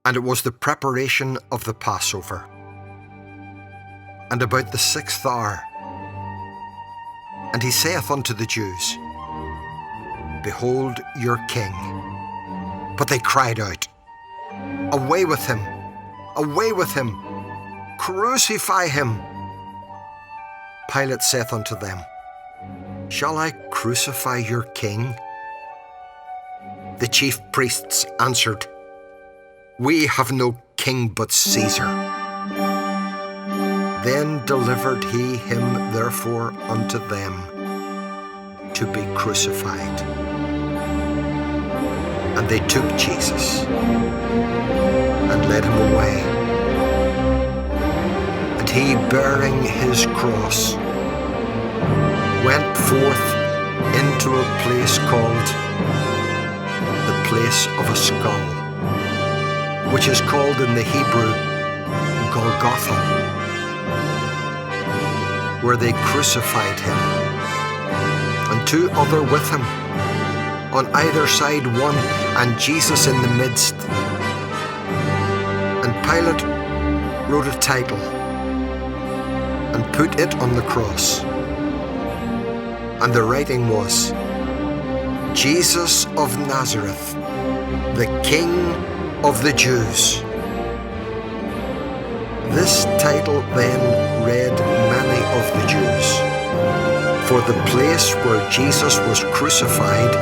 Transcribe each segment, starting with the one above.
And it was the preparation of the Passover. And about the 6th hour, and he saith unto the Jews, Behold your king. But they cried out, Away with him! Away with him! Crucify him! Pilate saith unto them, Shall I crucify your king? The chief priests answered, We have no king but Caesar. Then delivered he him therefore unto them to be crucified. And they took Jesus and led him away. And he, bearing his cross, went forth into a place called the place of a skull, which is called in the Hebrew Golgotha, where they crucified him, and 2 other with him, on either side one, and Jesus in the midst. And Pilate wrote a title, and put it on the cross. And the writing was, Jesus of Nazareth, the King of the Jews. This title then read many of the Jews, for the place where Jesus was crucified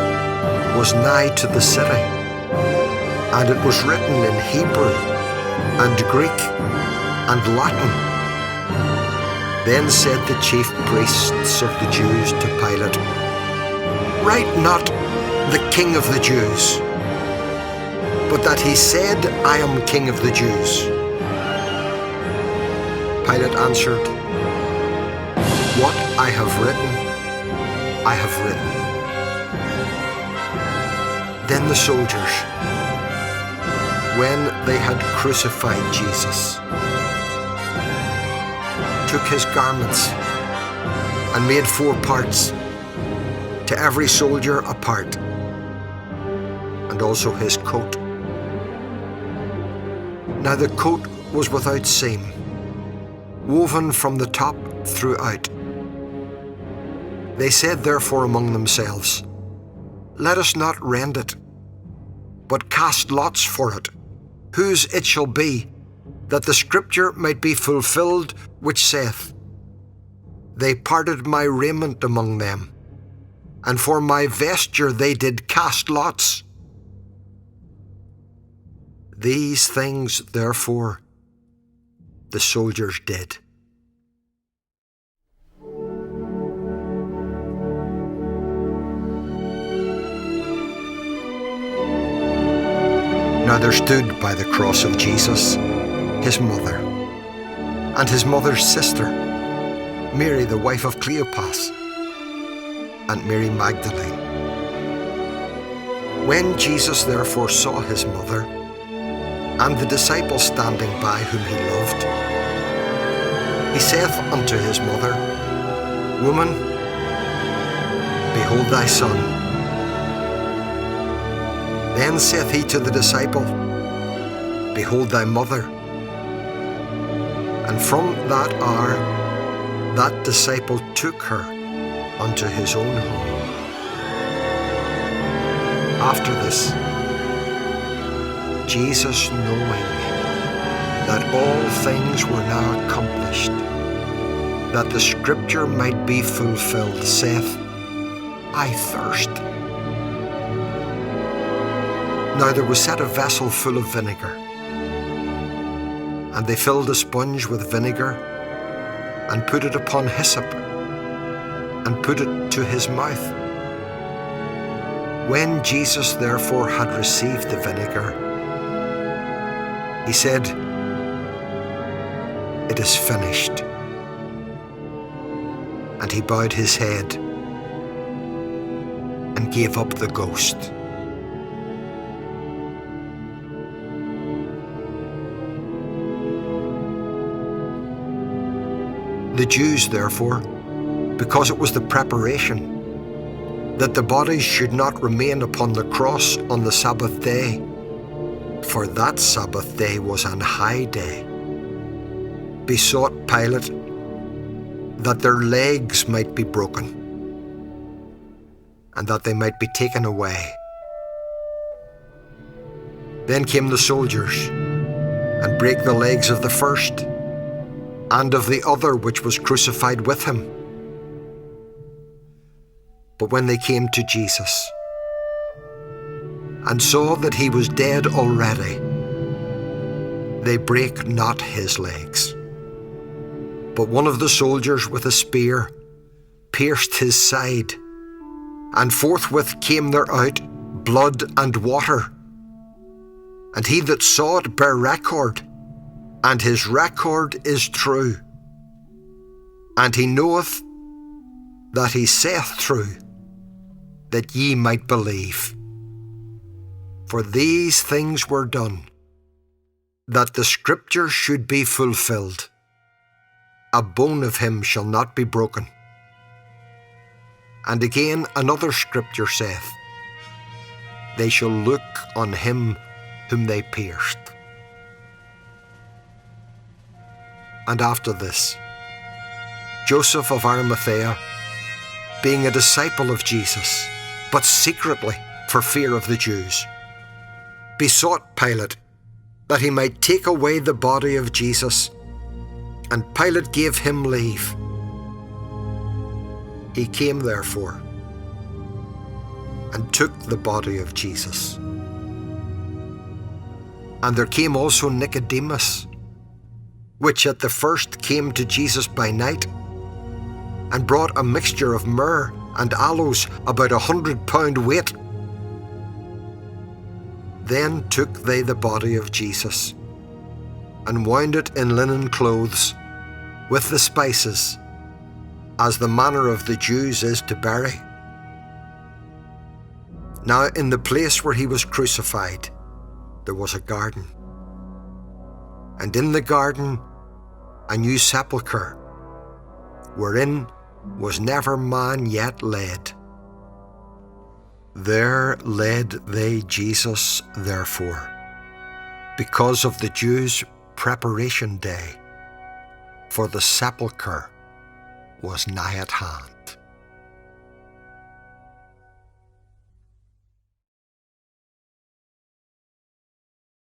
was nigh to the city, and it was written in Hebrew and Greek and Latin. Then said the chief priests of the Jews to Pilate, Write not the King of the Jews, but that he said, I am King of the Jews. Pilate answered, What I have written, I have written. Then the soldiers, when they had crucified Jesus, took his garments and made 4 parts, to every soldier a part, and also his coat. Now the coat was without seam, woven from the top throughout. They said therefore among themselves, Let us not rend it, but cast lots for it, whose it shall be, that the scripture might be fulfilled, which saith, They parted my raiment among them, and for my vesture they did cast lots. These things, therefore, the soldiers did. Now there stood by the cross of Jesus his mother, and his mother's sister, Mary the wife of Cleopas, and Mary Magdalene. When Jesus therefore saw his mother, and the disciple standing by whom he loved, he saith unto his mother, Woman, behold thy son. Then saith he to the disciple, Behold thy mother. And from that hour that disciple took her unto his own home. After this, Jesus, knowing that all things were now accomplished, that the scripture might be fulfilled, saith, I thirst. Now there was set a vessel full of vinegar, and they filled a sponge with vinegar, and put it upon hyssop, and put it to his mouth. When Jesus therefore had received the vinegar, he said, It is finished. And he bowed his head and gave up the ghost. The Jews, therefore, because it was the preparation, that the bodies should not remain upon the cross on the Sabbath day, for that Sabbath day was an high day, besought Pilate that their legs might be broken, and that they might be taken away. Then came the soldiers, and brake the legs of the first, and of the other which was crucified with him. But when they came to Jesus, and saw that he was dead already, they brake not his legs. But one of the soldiers with a spear pierced his side, and forthwith came there out blood and water. And he that saw it bare record, and his record is true. And he knoweth that he saith true, that ye might believe. For these things were done, that the scripture should be fulfilled. A bone of him shall not be broken. And again another scripture saith, they shall look on him whom they pierced. And after this, Joseph of Arimathea, being a disciple of Jesus, but secretly for fear of the Jews, besought Pilate that he might take away the body of Jesus, and Pilate gave him leave. He came therefore, and took the body of Jesus. And there came also Nicodemus, which at the first came to Jesus by night, and brought a mixture of myrrh and aloes, about 100 pound weight. Then took they the body of Jesus, and wound it in linen clothes, with the spices, as the manner of the Jews is to bury. Now in the place where he was crucified, there was a garden, and in the garden a new sepulchre, wherein was never man yet laid. There laid they Jesus therefore, because of the Jews' preparation day, for the sepulchre was nigh at hand.